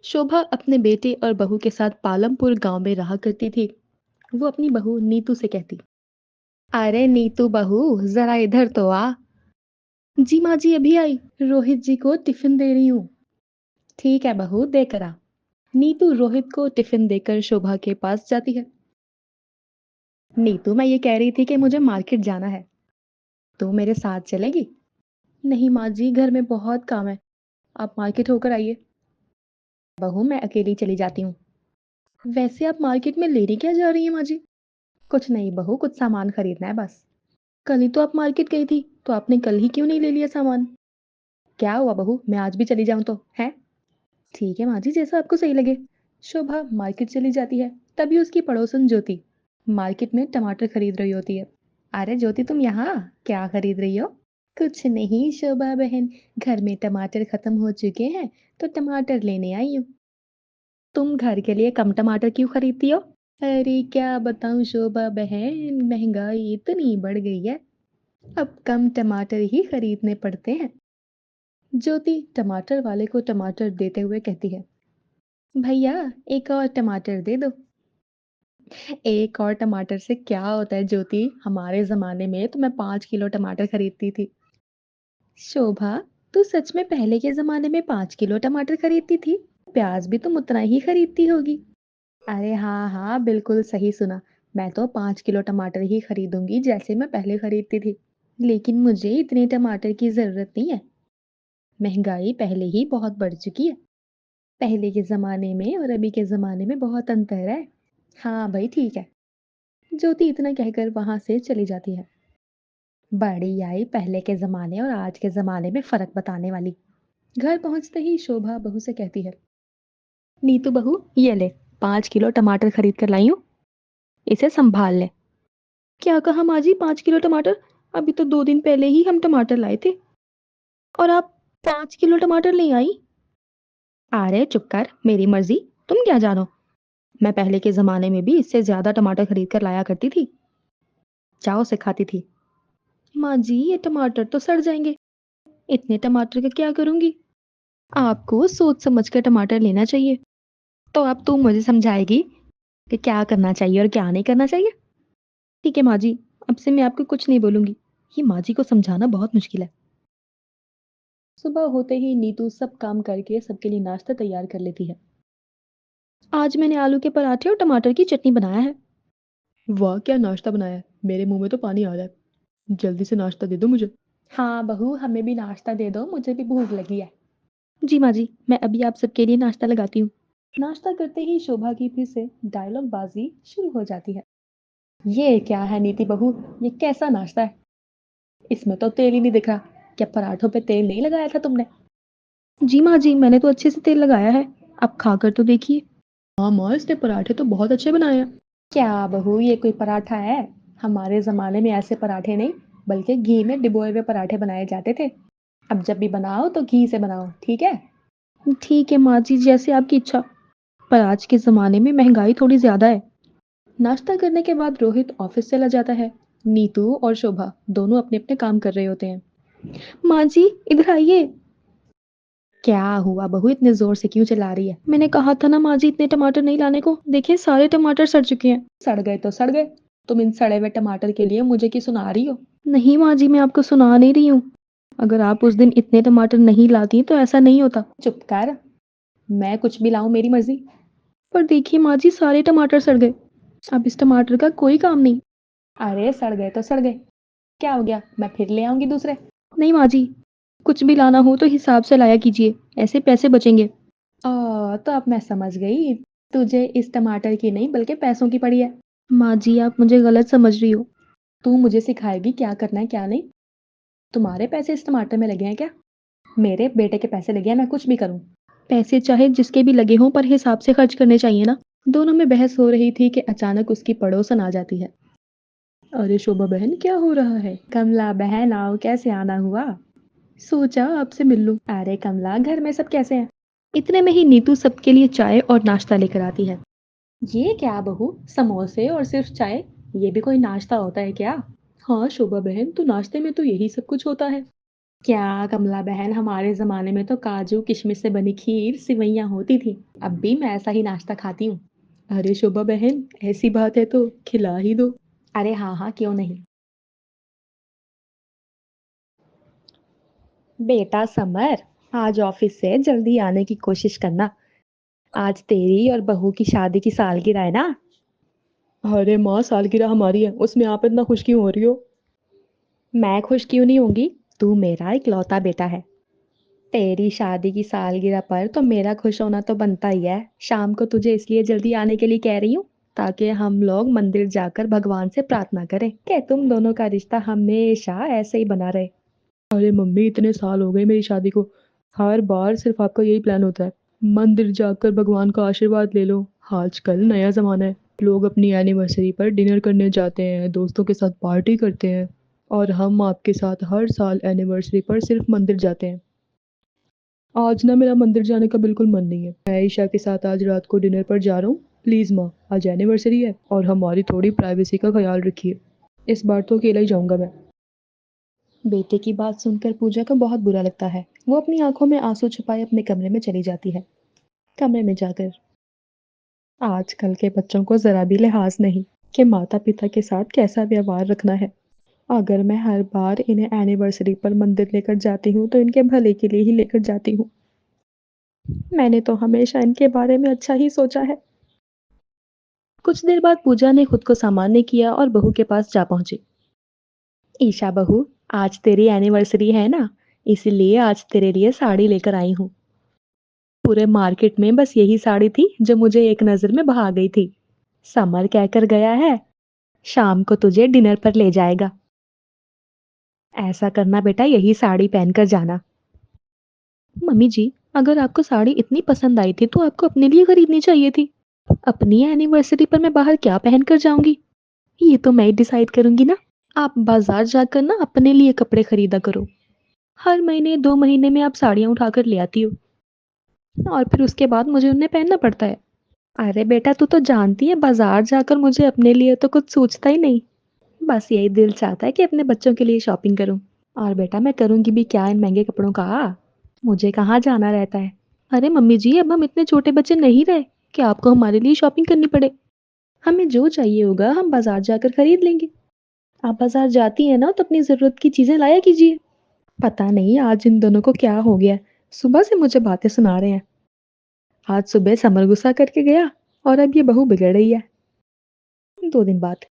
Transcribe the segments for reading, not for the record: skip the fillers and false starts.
शोभा अपने बेटे और बहू के साथ पालमपुर गांव में रहा करती थी। वो अपनी बहू नीतू से कहती, अरे नीतू बहू, जरा इधर तो आ। जी माँ जी, अभी आई। रोहित जी को टिफिन दे रही हूँ। ठीक है बहू, देकर आ। नीतू रोहित को टिफिन देकर शोभा के पास जाती है। नीतू, मैं ये कह रही थी कि मुझे मार्केट जाना है। तू मेरे साथ चलेगी? नहीं माँ जी, घर में बहुत काम है। आप मार्केट होकर आइए। बहू, मैं अकेली चली जाती हूँ। वैसे आप मार्केट में लेने क्या जा रही हैं माँ जी? कुछ नहीं बहू, कुछ सामान खरीदना है बस। कल ही तो आप मार्केट गई थी, तो आपने कल ही क्यों नहीं ले लिया सामान? क्या हुआ बहू, मैं आज भी चली जाऊं तो है? ठीक है माँ जी, जैसा आपको सही लगे। शोभा मार्केट चली जाती है। तभी उसकी पड़ोसन ज्योति मार्केट में टमाटर खरीद रही होती है। अरे ज्योति, तुम यहाँ क्या खरीद रही हो? कुछ नहीं शोभा बहन, घर में टमाटर खत्म हो चुके हैं, तो टमाटर लेने आई हूँ। तुम घर के लिए कम टमाटर क्यों खरीदती हो? अरे क्या बताऊं शोभा बहन, महंगाई इतनी बढ़ गई है, अब कम टमाटर ही खरीदने पड़ते हैं। ज्योति टमाटर वाले को टमाटर देते हुए कहती है, भैया एक और टमाटर दे दो। एक और टमाटर से क्या होता है ज्योति, हमारे जमाने में तो मैं 5 किलो टमाटर खरीदती थी। शोभा, तू सच में पहले के जमाने में 5 किलो टमाटर खरीदती थी? प्याज भी तुम उतना ही खरीदती होगी। अरे हाँ हाँ, बिल्कुल सही सुना। मैं तो 5 किलो टमाटर ही खरीदूंगी जैसे मैं पहले खरीदती थी। लेकिन मुझे इतने टमाटर की जरूरत नहीं है। महंगाई पहले ही बहुत बढ़ चुकी है। पहले के ज़माने में और अभी के ज़माने में बहुत अंतर है। हाँ भाई, ठीक है। ज्योति इतना कहकर वहां से चली जाती है। बड़ी आई पहले के ज़माने और आज के ज़माने में फ़र्क बताने वाली। घर पहुंचते ही शोभा बहू से कहती है, नीतू बहू, ये ले, 5 किलो टमाटर खरीद कर लाई हूँ, इसे संभाल ले। क्या कहा माँ जी, 5 किलो टमाटर? अभी तो 2 दिन पहले ही हम टमाटर लाए थे, और आप 5 किलो टमाटर ले आई? अरे चुप कर, मेरी मर्जी, तुम क्या जानो। मैं पहले के जमाने में भी इससे ज्यादा टमाटर खरीद कर लाया करती थी। चाव से खाती थी। माँ जी, ये टमाटर तो सड़ जाएंगे, इतने टमाटर का क्या करूंगी? आपको सोच समझ कर टमाटर लेना चाहिए। तो अब तू मुझे समझाएगी कि क्या करना चाहिए और क्या नहीं करना चाहिए? ठीक है माँ जी, अब से मैं आपको कुछ नहीं बोलूंगी। ये माँ जी को समझाना बहुत मुश्किल है। सुबह होते ही नीतू सब काम करके सबके लिए नाश्ता तैयार कर लेती है। आज मैंने आलू के पराठे और टमाटर की चटनी बनाया है। वाह, क्या नाश्ता बनाया है, मेरे मुंह में तो पानी आ रहा है। जल्दी से नाश्ता दे दो मुझे। हाँ बहू, हमें भी नाश्ता दे दो, मुझे भी भूख लगी है। जी माँ जी, मैं अभी आप सबके लिए नाश्ता लगाती हूँ। नाश्ता करते ही शोभा की फिर से डायलॉग बाजी शुरू हो जाती है। ये क्या है नीति बहू, ये कैसा नाश्ता है? इसमें तो तेल ही नहीं दिख रहा। क्या पराठों पे तेल नहीं लगाया था तुमने? जी माँ जी, मैंने तो अच्छे से तेल लगाया है। आप खाकर तो देखिए। हाँ माँ, इसने पराठे तो बहुत अच्छे बनाए हैं। क्या बहू, ये कोई पराठा है? हमारे जमाने में ऐसे पराठे नहीं, बल्कि घी में डिबोए हुए पराठे बनाए जाते थे। अब जब भी बनाओ तो घी से बनाओ, ठीक है? ठीक है माँ जी, जैसे आपकी इच्छा। पर आज के जमाने में महंगाई थोड़ी ज्यादा है। नाश्ता करने के बाद रोहित ऑफिस चला जाता है। नीतू और शोभा दोनों अपने अपने काम कर रहे होते हैं। माँ जी, इधर आइए। क्या हुआ बहू, इतने जोर से क्यों चिल्ला रही है? मैंने कहा था ना माँ जी, इतने टमाटर नहीं लाने को। देखिए, सारे टमाटर सड़ चुके हैं। सड़ गए तो सड़ गए। तुम इन सड़े हुए टमाटर के लिए मुझे की सुना रही हो? नहीं माँ जी, मैं आपको सुना नहीं रही हूँ। अगर आप उस दिन इतने टमाटर नहीं लाती तो ऐसा नहीं होता। चुप कर, मैं कुछ भी लाऊं मेरी मर्जी। पर देखिए माँ जी, सारे टमाटर सड़ गए। अब इस टमाटर का कोई काम नहीं। अरे सड़ गए तो सड़ गए, क्या हो गया, मैं फिर ले आऊंगी दूसरे। नहीं माँ जी, कुछ भी लाना हो तो हिसाब से लाया कीजिए, ऐसे पैसे बचेंगे। तो अब मैं समझ गई, तुझे इस टमाटर की नहीं बल्कि पैसों की पड़ी है। माँ जी, आप मुझे गलत समझ रही हो। तू मुझे सिखाएगी क्या करना है क्या नहीं? तुम्हारे पैसे इस टमाटर में लगे हैं क्या? मेरे बेटे के पैसे लगे हैं, मैं कुछ भी करूं। पैसे चाहे जिसके भी लगे हों, पर हिसाब से खर्च करने चाहिए ना। दोनों में बहस हो रही थी कि अचानक उसकी पड़ोसन आ जाती है। अरे शोभा बहन, क्या हो रहा है? कमला बहन आओ, कैसे आना हुआ? सोचा आपसे मिल लूं। अरे कमला, घर में सब कैसे हैं? इतने में ही नीतू सबके लिए चाय और नाश्ता लेकर आती है। ये क्या बहू, समोसे और सिर्फ चाय? ये भी कोई नाश्ता होता है क्या? हाँ शोभा बहन, तो नाश्ते में तो यही सब कुछ होता है। क्या कमला बहन, हमारे ज़माने में तो काजू किशमिश से बनी खीर, सिवैयाँ होती थी। अब भी मैं ऐसा ही नाश्ता खाती हूँ। अरे शोभा बहन, ऐसी बात है तो खिला ही दो। अरे हाँ, हाँ, क्यों नहीं। बेटा समर, आज ऑफिस से जल्दी आने की कोशिश करना। आज तेरी और बहू की शादी की सालगिरह है ना? अरे माँ, सालगिरह हमारी है, उसमें आप इतना खुश क्यों हो रही हो? मैं खुश क्यों नहीं होंगी? तू मेरा इकलौता बेटा है। तेरी शादी की सालगिरह पर तो मेरा खुश होना तो बनता ही है। शाम को तुझे इसलिए जल्दी आने के लिए कह रही हूँ ताकि हम लोग मंदिर जाकर भगवान से प्रार्थना करें कि तुम दोनों का रिश्ता हमेशा ऐसे ही बना रहे। अरे मम्मी, इतने साल हो गए मेरी शादी को, हर बार सिर्फ आपका यही प्लान होता है, मंदिर जाकर भगवान का आशीर्वाद ले लो। आजकल नया जमाना है, लोग अपनी एनिवर्सरी पर डिनर करने जाते हैं, दोस्तों के साथ पार्टी करते हैं, और हम आपके साथ हर साल एनिवर्सरी पर सिर्फ मंदिर जाते हैं। आज ना मेरा मंदिर जाने का बिल्कुल मन नहीं है। मैं ईशा के साथ आज रात को डिनर पर जा रहा हूँ। प्लीज माँ, आज एनिवर्सरी है और हमारी थोड़ी प्राइवेसी का ख्याल रखिए। इस बार तो अकेला ही जाऊंगा मैं। बेटे की बात सुनकर पूजा को बहुत बुरा लगता है। वो अपनी आंखों में आंसू छुपाए अपने कमरे में चली जाती है। कमरे में जाकर आजकल के बच्चों को जरा भी लिहाज नहीं कि माता पिता के साथ कैसा व्यवहार रखना है। अगर मैं हर बार इन्हें एनिवर्सरी पर मंदिर लेकर जाती हूँ तो इनके भले के लिए ही लेकर जाती हूँ। मैंने तो हमेशा इनके बारे में अच्छा ही सोचा है। कुछ देर बाद पूजा ने खुद को सामान्य किया और बहू के पास जा पहुंची। ईशा बहू, आज तेरी एनिवर्सरी है ना, इसलिए आज तेरे लिए साड़ी लेकर आई हूँ। पूरे मार्केट में बस यही साड़ी थी जो मुझे एक नजर में भा गई थी। समर कहकर गया है, शाम को तुझे डिनर पर ले जाएगा। ऐसा करना बेटा, यही साड़ी पहनकर जाना। मम्मी जी, अगर आपको साड़ी इतनी पसंद आई थी तो आपको अपने लिए खरीदनी चाहिए थी। अपनी एनिवर्सरी पर मैं बाहर क्या पहनकर जाऊंगी, ये तो मैं ही डिसाइड करूंगी ना। आप बाजार जाकर ना अपने लिए कपड़े खरीदा करो। हर महीने 2 महीने में आप साड़ियाँ उठाकर ले आती हो और फिर उसके बाद मुझे उन्हें पहनना पड़ता है। अरे बेटा, तू तो जानती है बाजार जाकर मुझे अपने लिए तो कुछ सोचता ही नहीं। बस यही दिल चाहता है कि अपने बच्चों के लिए शॉपिंग करूं। और बेटा, मैं करूंगी भी क्या इन महंगे कपड़ों का? मुझे कहाँ जाना रहता है। अरे मम्मी जी, अब हम इतने छोटे बच्चे नहीं रहे कि आपको हमारे लिए शॉपिंग करनी पड़े। हमें जो चाहिए होगा हम बाजार जाकर खरीद लेंगे। आप बाजार जाती हैं ना तो अपनी जरूरत की चीजें लाया कीजिए। पता नहीं आज इन दोनों को क्या हो गया, सुबह से मुझे बातें सुना रहे हैं। आज सुबह समर गुस्सा करके गया और अब ये बहू बिगड़ रही है। 2 दिन बाद,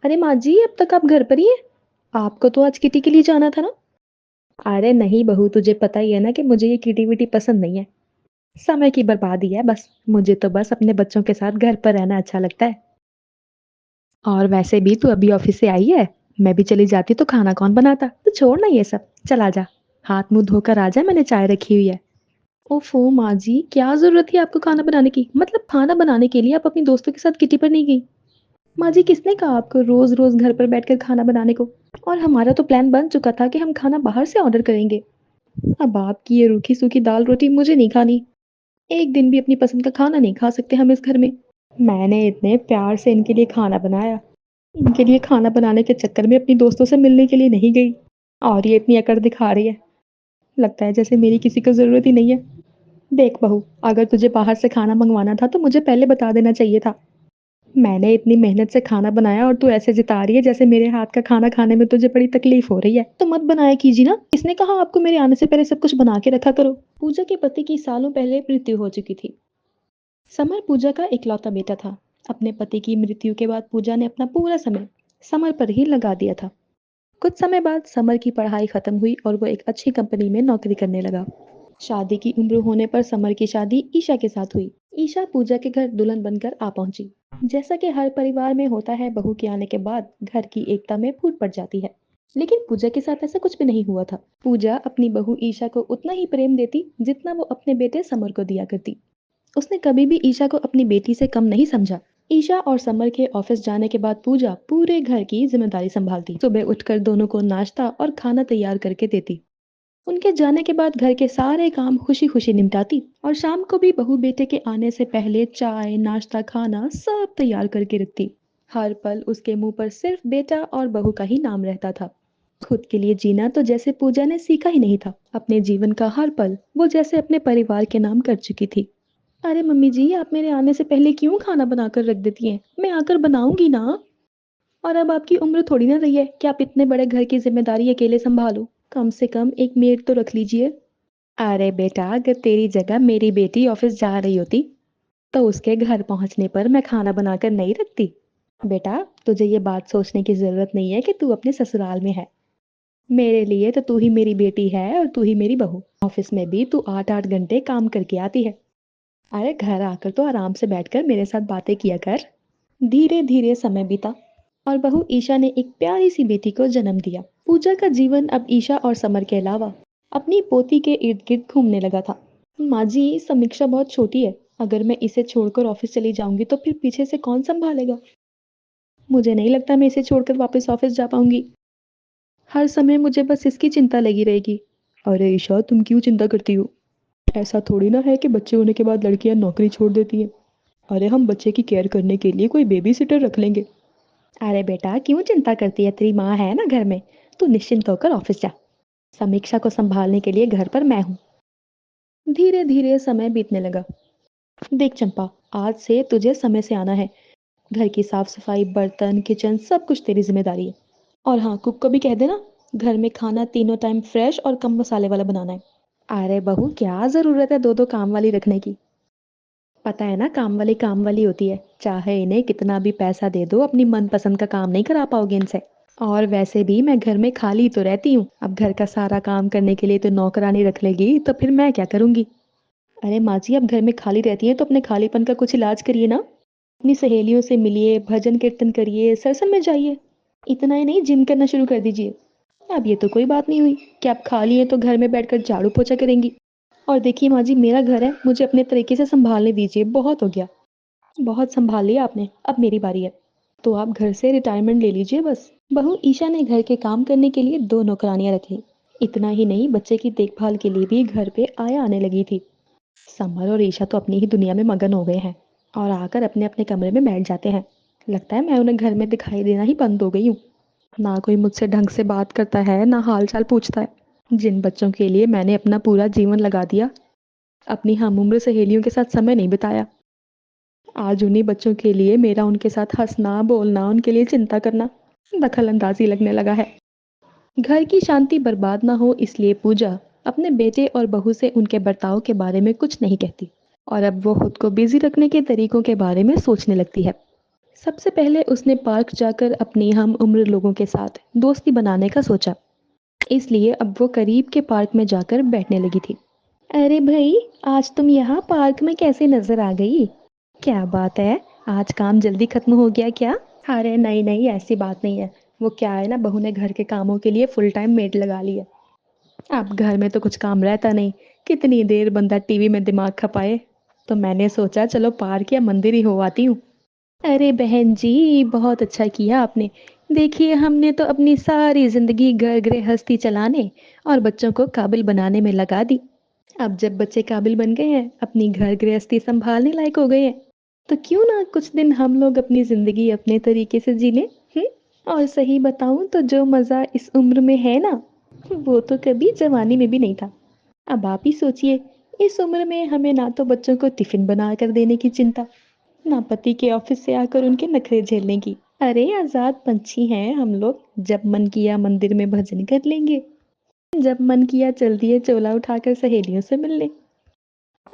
अरे माँ जी, अब तक आप घर पर ही हैं? आपको तो आज किटी के लिए जाना था ना? अरे नहीं बहू, तुझे पता ही है ना कि मुझे ये किटी विटी पसंद नहीं है। समय की बर्बादी है बस। मुझे तो बस अपने बच्चों के साथ घर पर रहना अच्छा लगता है। और वैसे भी तू अभी ऑफिस से आई है, मैं भी चली जाती तो खाना कौन बनाता। तो छोड़ ना ये सब, चला जा, हाथ मुंह धोकर आ जा, मैंने चाय रखी हुई है। ओफो माँ जी, क्या जरूरत थी आपको खाना बनाने की? मतलब खाना बनाने के लिए आप अपनी दोस्तों के साथ किटी पर नहीं गई? माँ जी, किसने कहा आपको रोज रोज घर पर बैठकर खाना बनाने को? और हमारा तो प्लान बन चुका था कि हम खाना बाहर से ऑर्डर करेंगे। अब आपकी ये रूखी सूखी दाल रोटी मुझे नहीं खानी। एक दिन भी अपनी पसंद का खाना नहीं खा सकते हम इस घर में। मैंने इतने प्यार से इनके लिए खाना बनाया, इनके लिए खाना बनाने के चक्कर में अपनी दोस्तों से मिलने के लिए नहीं गई, और ये इतनी अकड़ दिखा रही है। लगता है जैसे मेरी किसी को जरूरत ही नहीं है। देख बहू, अगर तुझे बाहर से खाना मंगवाना था तो मुझे पहले बता देना चाहिए था। मैंने इतनी मेहनत से खाना बनाया और तू ऐसे जता रही है जैसे मेरे हाथ का खाना खाने में तुझे बड़ी तकलीफ हो रही है। तो मत बनाया कीजिए ना, किसने कहा आपको मेरे आने से पहले सब कुछ बना के रखा करो। पूजा के पति की सालों पहले मृत्यु हो चुकी थी। समर पूजा का इकलौता बेटा था। अपने पति की मृत्यु के बाद पूजा ने अपना पूरा समय समर पर ही लगा दिया था। कुछ समय बाद समर की पढ़ाई खत्म हुई और वो एक अच्छी कंपनी में नौकरी करने लगा। शादी की उम्र होने पर समर की शादी ईशा के साथ हुई। ईशा पूजा के घर दुल्हन बनकर आ पहुंची। जैसा कि हर परिवार में होता है, बहू के आने के बाद घर की एकता में फूट पड़ जाती है। लेकिन पूजा के साथ ऐसा कुछ भी नहीं हुआ था। पूजा अपनी बहू ईशा को उतना ही प्रेम देती जितना वो अपने बेटे समर को दिया करती। उसने कभी भी ईशा को अपनी बेटी से कम नहीं समझा। ईशा और समर के ऑफिस जाने के बाद पूजा पूरे घर की जिम्मेदारी संभालती। सुबह उठकर दोनों को नाश्ता और खाना तैयार करके देती। उनके जाने के बाद घर के सारे काम खुशी खुशी निपटाती और शाम को भी बहू बेटे के आने से पहले चाय नाश्ता खाना सब तैयार करके रखती। हर पल उसके मुंह पर सिर्फ बेटा और बहू का ही नाम रहता था। खुद के लिए जीना तो जैसे पूजा ने सीखा ही नहीं था। अपने जीवन का हर पल वो जैसे अपने परिवार के नाम कर चुकी थी। अरे मम्मी जी, आप मेरे आने से पहले क्यों खाना बनाकर रख देती हैं? मैं आकर बनाऊंगी ना। और अब आपकी उम्र थोड़ी ना रही है कि आप इतने बड़े घर की जिम्मेदारी अकेले संभालो। कम से कम एक मेड तो रख लीजिए। अरे बेटा, अगर तेरी जगह मेरी बेटी ऑफिस जा रही होती तो उसके घर पहुंचने पर मैं खाना बनाकर नहीं रखती। बेटा, तुझे ये बात सोचने की जरूरत नहीं है कि तू अपने ससुराल में है। मेरे लिए तो तू ही मेरी बेटी है और तू ही मेरी बहू। ऑफिस में भी तू 8-8 घंटे काम करके आती है। अरे घर आकर तो आराम से बैठकर मेरे साथ बातें किया कर। धीरे धीरे समय बीता और बहू ईशा ने एक प्यारी सी बेटी को जन्म दिया। पूजा का जीवन अब ईशा और समर के अलावा अपनी पोती के इर्द गिर्द घूमने लगा था। माँ जी, समीक्षा बहुत छोटी है। अगर मैं इसे छोड़कर ऑफिस चली जाऊंगी तो फिर पीछे से कौन संभालेगा? मुझे नहीं लगता मैं इसे छोड़कर वापस ऑफिस जा पाऊंगी। हर समय मुझे बस इसकी चिंता लगी रहेगी। अरे ईशा, तुम क्यों चिंता करती हो? ऐसा थोड़ी ना है कि बच्चे होने के बाद लड़कियां नौकरी छोड़ देती हैं। अरे हम बच्चे की केयर करने के लिए कोई बेबी सिटर रख लेंगे। अरे बेटा, क्यों चिंता करती है? तेरी माँ है ना घर में। तू निश्चिंत होकर ऑफिस जा। समीक्षा को संभालने के लिए घर पर मैं हूँ। धीरे धीरे समय बीतने लगा। देख चंपा, आज से तुझे समय से आना है। घर की साफ सफाई, बर्तन, किचन सब कुछ तेरी जिम्मेदारी है। और हाँ, कुक को भी कह देना घर में खाना तीनों टाइम फ्रेश और कम मसाले वाला बनाना है। अरे बहू, क्या जरूरत है दो दो काम वाली रखने की? पता है ना, काम वाली होती है। चाहे इन्हें कितना भी पैसा दे दो, अपनी मनपसंद का काम नहीं करा पाओगे इनसे। और वैसे भी मैं घर में खाली तो रहती हूँ। अब घर का सारा काम करने के लिए तो नौकरानी रख लेगी तो फिर मैं क्या करूंगी? अरे माँ जी, अब घर में खाली रहती है तो अपने खालीपन का कुछ इलाज करिए ना। अपनी सहेलियों से मिलिए, भजन कीर्तन करिए, सत्संग में जाइए। इतना ही नहीं, जिम करना शुरू कर दीजिए। अब ये तो कोई बात नहीं हुई कि आप खाली हैं तो घर में बैठकर झाड़ू पोछा करेंगी। और देखिए माँ जी, मेरा घर है, मुझे अपने तरीके से संभालने दीजिए। बहुत हो गया। बहुत संभाल लिया आपने, अब मेरी बारी है। तो आप घर से रिटायरमेंट ले लीजिए बस। बहू ईशा ने घर के काम करने के लिए 2 नौकरानियां रख ली। इतना ही नहीं, बच्चे की देखभाल के लिए भी घर पे आया आने लगी थी। समर और ईशा तो अपनी ही दुनिया में मगन हो गए हैं और आकर अपने अपने कमरे में बैठ जाते हैं। लगता है मैं उन्हें घर में दिखाई देना ही बंद हो गई हूँ। ना कोई मुझसे ढंग से बात करता है, ना हाल चाल पूछता है। जिन बच्चों के लिए मैंने अपना पूरा जीवन लगा दिया, अपनी हम उम्र सहेलियों के साथ समय नहीं बिताया, आज उन्हीं बच्चों के लिए मेरा उनके साथ हंसना, बोलना, उनके लिए चिंता करना दखल अंदाजी लगने लगा है। घर की शांति बर्बाद ना हो इसलिए पूजा अपने बेटे और बहू से उनके बर्ताव के बारे में कुछ नहीं कहती और अब वो खुद को बिजी रखने के तरीकों के बारे में सोचने लगती है। सबसे पहले उसने पार्क जाकर अपनी हम उम्र लोगों के साथ दोस्ती बनाने का सोचा, इसलिए अब वो करीब के पार्क में जाकर बैठने लगी थी। अरे भाई, आज तुम यहाँ पार्क में कैसे नजर आ गई? क्या बात है, आज काम जल्दी खत्म हो गया क्या? अरे नहीं नहीं, ऐसी बात नहीं है। वो क्या है ना, बहू ने घर के कामों के लिए फुल टाइम मेड लगा ली है। अब घर में तो कुछ काम रहता नहीं, कितनी देर बंदा टीवी में दिमाग खपाए। तो मैंने सोचा चलो पार्क या मंदिर ही हो आती हूँ। अरे बहन जी, बहुत अच्छा किया आपने। देखिए, हमने तो अपनी सारी जिंदगी घर गृहस्थी चलाने और बच्चों को काबिल बनाने में लगा दी। अब जब बच्चे काबिल बन गए हैं, अपनी घर गृहस्थी संभालने लायक हो गए हैं, तो क्यों ना कुछ दिन हम लोग अपनी जिंदगी अपने तरीके से जी लें। हम्म? और सही बताऊं तो जो मजा इस उम्र में है ना, वो तो कभी जवानी में भी नहीं था। अब आप ही सोचिए, इस उम्र में हमें ना तो बच्चों को टिफिन बना कर देने की चिंता, ना पति के ऑफिस से आकर उनके नखरे झेलने की। अरे आजाद पंछी हैं हम लोग, जब मन किया मंदिर में भजन कर लेंगे, जब मन किया चल दिए चोला उठाकर सहेलियों से मिलने।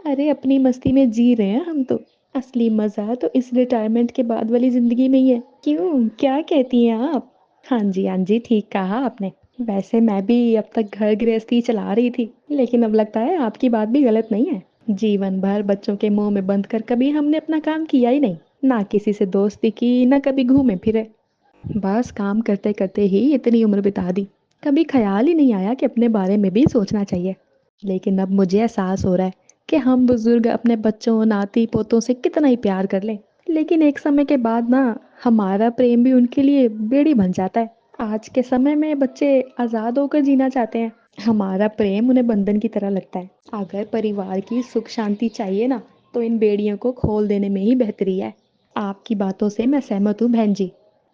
अरे अपनी मस्ती में जी रहे हैं हम तो। असली मजा तो इस रिटायरमेंट के बाद वाली जिंदगी में ही है। क्यों, क्या कहती हैं आप? हाँ जी हाँ जी, ठीक कहा आपने। वैसे मैं भी अब तक घर गृहस्थी चला रही थी, लेकिन अब लगता है आपकी बात भी गलत नहीं है। जीवन भर बच्चों के मुंह में बंद कर कभी हमने अपना काम किया ही नहीं। ना किसी से दोस्ती की, ना कभी घूमे फिरे। बस काम करते करते ही इतनी उम्र बिता दी। कभी ख्याल ही नहीं आया कि अपने बारे में भी सोचना चाहिए। लेकिन अब मुझे एहसास हो रहा है कि हम बुजुर्ग अपने बच्चों, नाती पोतों से कितना ही प्यार कर लें, लेकिन एक समय के बाद ना हमारा प्रेम भी उनके लिए बेड़ी बन जाता है। आज के समय में बच्चे आज़ाद होकर जीना चाहते हैं, हमारा प्रेम उन्हें बंधन की तरह लगता है। अगर परिवार की सुख शांति चाहिए ना, तो इन बेड़ियों को खोल देने में ही बेहतरी है। आपकी बातों से मैं सहमत हूँ बहन जी।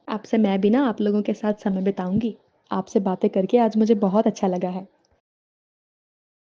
आपसे मैं भी ना आप लोगों के साथ समय बिताऊंगी। आपसे बातें करके आज मुझे बहुत अच्छा लगा है।